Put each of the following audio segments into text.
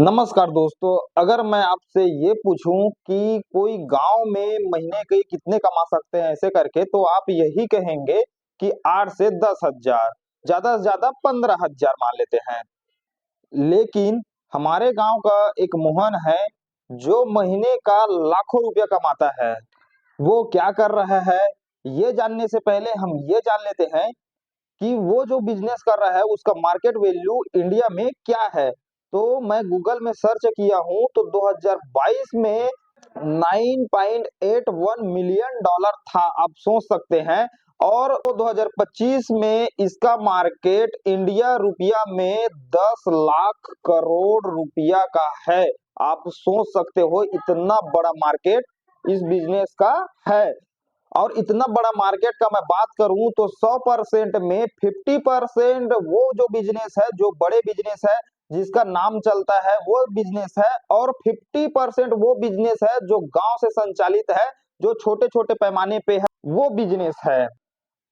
नमस्कार दोस्तों, अगर मैं आपसे ये पूछूं कि कोई गांव में महीने के कितने कमा सकते हैं ऐसे करके, तो आप यही कहेंगे कि 8 से 10,000, ज़्यादा से ज़्यादा 15,000 मान लेते हैं। लेकिन हमारे गांव का एक मोहन है, जो महीने का लाखों रुपया कमाता है। वो क्या कर रहा है, ये जानने से पहले हम ये जान लेते हैं कि वो जो बिज़नेस कर रहा है उसका मार्केट वैल्यू इंडिया में क्या है? तो मैं गूगल में सर्च किया हूँ तो 2022 में 9.81 मिलियन डॉलर था, आप सोच सकते हैं। और 2025 में इसका मार्केट इंडिया रुपया में 10 लाख करोड़ रुपया का है। आप सोच सकते हो इतना बड़ा मार्केट इस बिज़नेस का है। और इतना बड़ा मार्केट का मैं बात करूं तो 100% में 50% वो जो बिजनेस है, जो बड़े बिजनेस है, जिसका नाम चलता है वो बिजनेस है, और 50% वो बिजनेस है जो गांव से संचालित है, जो छोटे छोटे पैमाने पे है, वो बिजनेस है।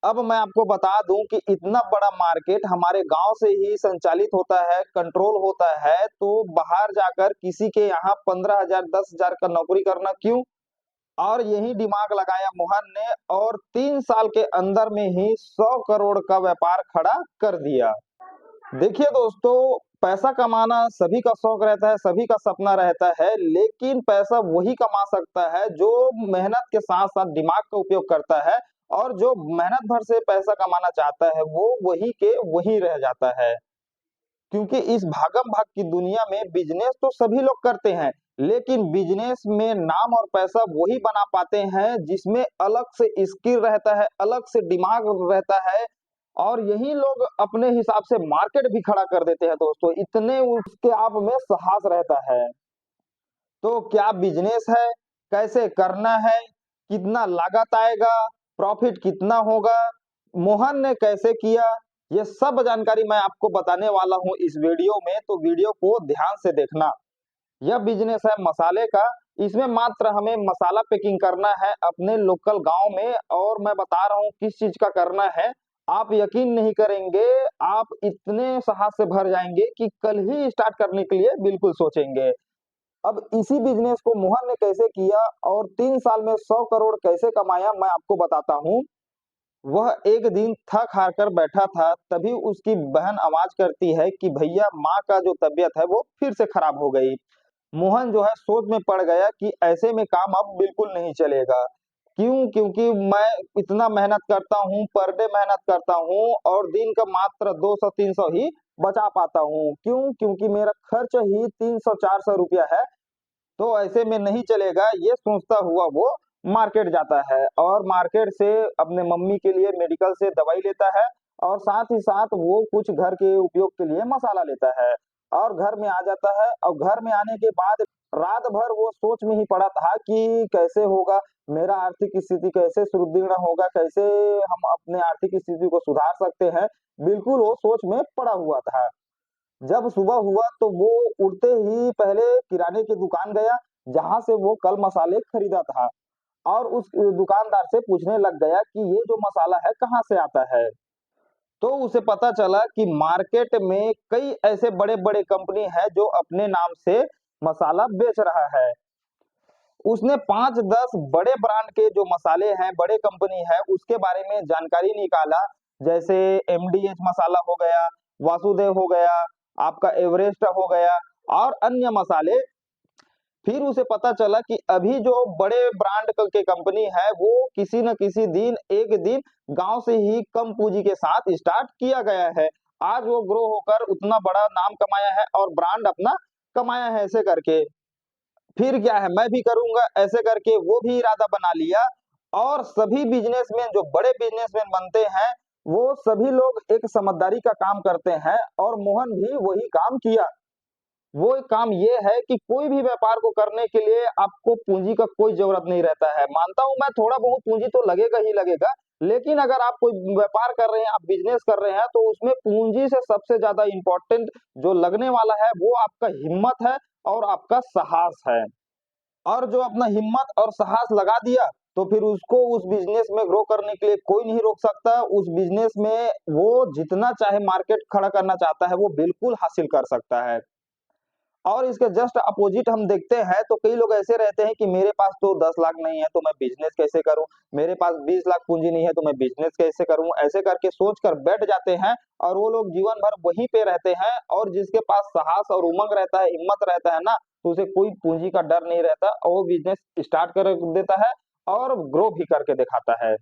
अब मैं आपको बता दूं कि इतना बड़ा मार्केट हमारे गांव से ही संचालित होता है, कंट्रोल होता है, तो बाहर जाकर किसी के यहाँ 15,000 10,000 का नौकरी करना क्यों। और यही दिमाग लगाया मोहन ने, और 3 साल के अंदर में ही 100 करोड़ का व्यापार खड़ा कर दिया। देखिए दोस्तों, पैसा कमाना सभी का शौक रहता है, सभी का सपना रहता है, लेकिन पैसा वही कमा सकता है जो मेहनत के साथ साथ दिमाग का उपयोग करता है। और जो मेहनत भर से पैसा कमाना चाहता है वो वही के वही रह जाता है। क्योंकि इस भागम-भाग की दुनिया में बिज़नेस तो सभी लोग करते हैं, लेकिन बिज़नेस में नाम और पैसा वही बना पाते हैं जिसमें अलग से स्किल रहता है, अलग से दिमाग रहता है, और यही लोग अपने हिसाब से मार्केट भी खड़ा कर देते हैं दोस्तों, इतने उसके आप में साहस रहता है। तो क्या बिज़नेस है? कैसे करना है? कितना लागत आएगा? प्रॉफ़िट कितना होगा? मोहन ने कैसे किया? ये सब जानकारी मैं आपको बताने वाला हूँ इस वीडियो में, तो वीडियो को ध्यान से देखना। यह बिज़नेस है मसाले का, इसमें मात्र हमें मसाला पैकिंग करना है अपने लोकल गाँव में, और मैं बता रहा हूँ किस चीज़ का करना है। आप यकीन नहीं करेंगे, आप इतने साहस से भर जाएँगे कि कल ही स्टार्ट करने के लिए बिल्कुल सोचेंगे। अब इसी बिज़नेस को मोहन ने कैसे किया और 3 साल में 100 करोड़ कैसे कमाया, मैं आपको बताता हूँ। वह एक दिन थक-हार कर बैठा था, तभी उसकी बहन आवाज़ करती है कि भैया, माँ का जो तबीयत है वो फिर से खराब हो गई। मोहन जो है सोच में पड़ गया कि ऐसे में काम अब बिल्कुल नहीं चलेगा। क्यों? क्योंकि मैं इतना मेहनत करता हूँ, पर डे मेहनत करता हूँ, और दिन का मात्र 200-300 ही बचा पाता हूँ। क्यों? क्योंकि मेरा खर्च ही 300-400 रुपया है। तो ऐसे में नहीं चलेगा, ये सोचता हुआ वो मार्केट जाता है, और मार्केट से अपने मम्मी के लिए मेडिकल से दवाई लेता है, और साथ ही साथ वो कुछ घर के उपयोग के लिए मसाला लेता है, और घर में आ जाता है। और घर में आने के बाद रात भर वो सोच में ही पड़ा था कि कैसे होगा, मेरा आर्थिक स्थिति कैसे सुदृढ़ होगा, कैसे हम अपने आर्थिक स्थिति को सुधार सकते हैं। बिल्कुल वो सोच में पड़ा हुआ था। जब सुबह हुआ तो वो उठते ही पहले किराने की दुकान गया, जहाँ से वो कल मसाले खरीदा था, और उस दुकानदार से पूछने लग गया कि ये जो मसाला है कहाँ से आता है? तो उसे पता चला कि मार्केट में कई ऐसे बड़े-बड़े कंपनी हैं जो अपने नाम से मसाला बेच रहा है। उसने 5-10 बड़े ब्रांड के जो मसाले हैं, बड़े कंपनी है, उसके बारे में जानकारी निकाला, जैसे एमडीएच मसाला हो गया, वासुदेव हो गया, आपका एवरेस्ट हो गया, और अन्य मसाले। फिर उसे पता चला कि अभी जो बड़े ब्रांड के कंपनी है वो किसी न किसी दिन एक दिन गांव से ही कम पूंजी के साथ स्टार्ट किया गया है। आज वो ग्रो होकर उतना बड़ा नाम कमाया है और ब्रांड अपना कमाया है ऐसे करके। फिर क्या है, मैं भी करूँगा ऐसे करके वो भी इरादा बना लिया। और सभी बिज़नेसमैन जो बड़े बिज़नेसमैन बनते हैं, वो सभी लोग एक समझदारी का काम करते हैं, और मोहन भी वही काम किया। वो एक काम ये है कि कोई भी व्यापार को करने के लिए आपको पूँजी का कोई ज़रूरत नहीं रहता है। मानता हूँ मैं, थोड़ा बहुत पूँजी तो लगेगा ही लगेगा, लेकिन अगर आप कोई व्यापार कर रहे हैं, आप बिज़नेस कर रहे हैं, तो उसमें पूँजी से सबसे ज़्यादा इम्पोर्टेंट जो लगने वाला है वो आपका हिम्मत है और आपका साहस है। और जो अपना हिम्मत और साहस लगा दिया, तो फिर उसको उस बिज़नेस में ग्रो करने के लिए कोई नहीं रोक सकता। उस बिज़नेस में वो जितना चाहे मार्केट खड़ा करना चाहता है, वो बिल्कुल हासिल कर सकता है। और इसके जस्ट अपोजिट हम देखते हैं तो कई लोग ऐसे रहते हैं कि मेरे पास तो 10 लाख नहीं है तो मैं बिजनेस कैसे करूं, मेरे पास 20 लाख पूंजी नहीं है तो मैं बिजनेस कैसे करूं, ऐसे करके सोच कर बैठ जाते हैं और वो लोग जीवन भर वहीं पे रहते हैं। और जिसके पास साहस और उमंग रहता है, हिम्मत रहता है ना, तो उसे कोई पूंजी का डर नहीं रहता और वो बिजनेस स्टार्ट कर देता है और ग्रो भी करके दिखाता है।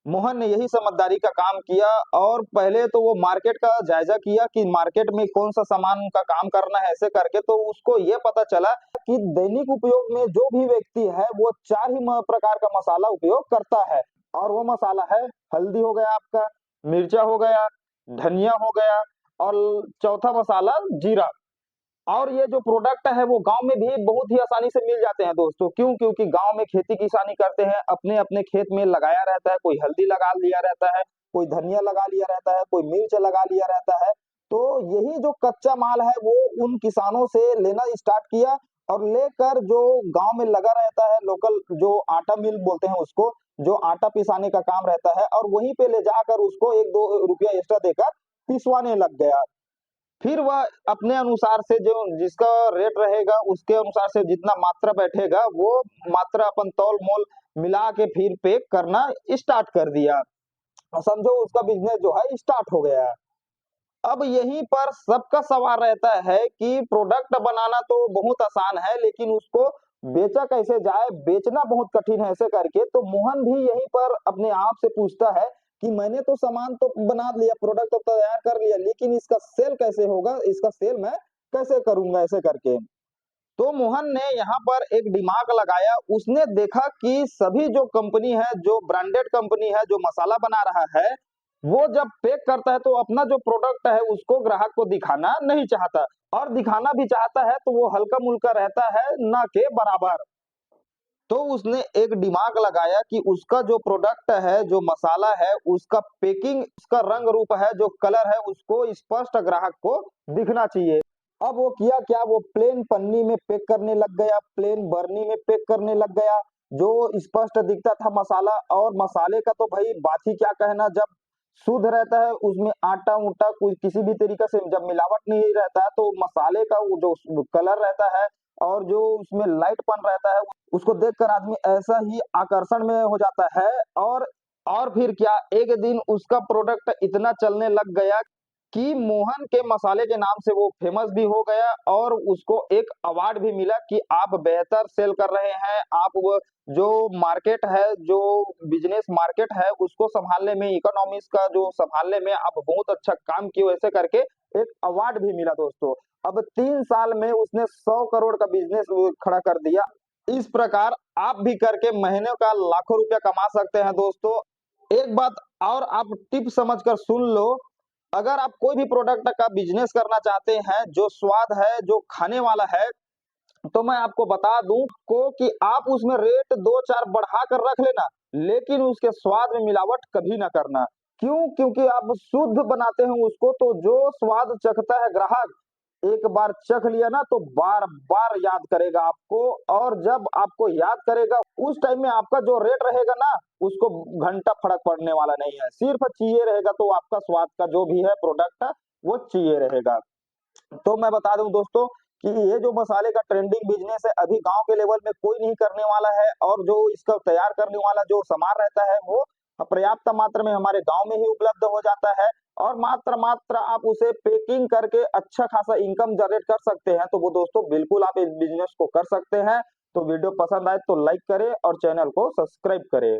मोहन ने यही समझदारी का काम किया और पहले तो वो मार्केट का जायजा किया कि मार्केट में कौन सा सामान का काम करना है, ऐसे करके तो उसको ये पता चला कि दैनिक उपयोग में जो भी व्यक्ति है वो 4 ही प्रकार का मसाला उपयोग करता है। और वो मसाला है हल्दी हो गया आपका, मिर्चा हो गया, धनिया हो गया और चौथा मसाला जीरा। और ये जो प्रोडक्ट है वो गाँव में भी बहुत ही आसानी से मिल जाते हैं दोस्तों। क्यों? क्योंकि गाँव में खेती-किसानी करते हैं, अपने-अपने खेत में लगाया रहता है, कोई हल्दी लगा लिया रहता है, कोई धनिया लगा लिया रहता है, कोई मिर्च लगा लिया रहता है। तो यही जो कच्चा माल है वो उन किसानों से लेना स्टार्ट किया और लेकर जो गाँव में लगा रहता है लोकल जो आटा मिल बोलते हैं उसको, जो आटा पिसाने का काम रहता है और वहीं पे ले जाकर उसको 1-2 रुपया एक्स्ट्रा देकर पिसवाने लग गया। फिर वह अपने अनुसार से जो जिसका रेट रहेगा उसके अनुसार से जितना मात्रा बैठेगा वो मात्रा अपन तौल-मोल मिला के फिर पैक करना स्टार्ट कर दिया। समझो उसका बिज़नेस जो है स्टार्ट हो गया। अब यहीं पर सबका सवाल रहता है कि प्रोडक्ट बनाना तो बहुत आसान है लेकिन उसको बेचा कैसे जाए, बेचना बहुत कठिन है ऐसे करके। तो मोहन भी यहीं पर अपने आप से पूछता है कि मैंने तो सामान तो बना लिया, प्रोडक्ट तो तैयार कर लिया लेकिन इसका सेल कैसे होगा? इसका सेल मैं कैसे करूँगा ऐसे करके। तो मोहन ने यहाँ पर एक दिमाग लगाया, उसने देखा कि सभी जो कंपनी है, जो ब्रांडेड कंपनी है, जो मसाला बना रहा है, वो जब पैक करता है तो अपना जो प्रोडक्ट है उसको ग्राहक को दिखाना नहीं चाहता और दिखाना भी चाहता है तो वो हल्का-मुल्का रहता है, ना के बराबर। तो उसने एक दिमाग लगाया कि उसका जो प्रोडक्ट है, जो मसाला है, उसका पैकिंग, उसका रंग-रूप है, जो कलर है, उसको स्पष्ट ग्राहक को दिखना चाहिए। अब वो किया क्या, वो प्लेन पन्नी में पैक करने लग गया, प्लेन बरनी में पैक करने लग गया, जो स्पष्ट दिखता था मसाला। और मसाले का तो भई बात ही क्या कहना, जब शुद्ध रहता है, उसमें आटा-ऊटा कोई किसी भी तरीके से जब मिलावट नहीं रहता है, तो मसाले का वो जो कलर रहता है और जो उसमें लाइटपन रहता है, उसको देखकर आदमी ऐसा ही आकर्षण में हो जाता है। और फिर क्या, एक दिन उसका प्रोडक्ट इतना चलने लग गया कि मोहन के मसाले के नाम से वो फेमस भी हो गया और उसको एक अवार्ड भी मिला कि आप बेहतर सेल कर रहे हैं, आप वो जो मार्केट है, जो बिज़नेस मार्केट है, उसको सँभालने में, इकोनॉमिक्स का जो सँभालने में आप बहुत अच्छा काम किए हो, ऐसे करके एक अवार्ड भी मिला दोस्तों। अब 3 साल में उसने 100 करोड़ का बिज़नेस खड़ा कर दिया। इस प्रकार आप भी करके महीने का लाखों रुपया कमा सकते हैं दोस्तों। एक बात और आप टिप समझ कर सुन लो, अगर आप कोई भी प्रोडक्ट का बिज़नेस करना चाहते हैं, जो स्वाद है, जो खाने वाला है, तो मैं आपको बता दूँ को कि आप उसमें रेट 2-4 बढ़ाकर रख लेना, लेकिन उसके स्वाद में मिलावट कभी ना करना। क्यों? क्योंकि आप शुद्ध बनाते हैं उसको, तो जो स्वाद चखता है ग्राहक, एक बार चख लिया ना तो बार-बार याद करेगा आपको। और जब आपको याद करेगा, उस टाइम में आपका जो रेट रहेगा ना, उसको घंटा फर्क पड़ने वाला नहीं है। सिर्फ़ चाहिए रहेगा तो आपका स्वाद का जो भी है प्रोडक्ट, वो चाहिए रहेगा। तो मैं बता दूँ दोस्तों कि ये जो मसाले का ट्रेंडिंग बिज़नेस है, अभी गाँव के लेवल में कोई नहीं करने वाला है और जो इसका तैयार करने वाला जो सामान रहता है, वो पर्याप्त मात्रा में हमारे गाँव में ही उपलब्ध हो जाता है और मात्र आप उसे पैकिंग करके अच्छा खासा इनकम जनरेट कर सकते हैं। तो वो दोस्तों बिल्कुल आप इस बिज़नेस को कर सकते हैं। तो वीडियो पसंद आए तो लाइक करें और चैनल को सब्सक्राइब करें।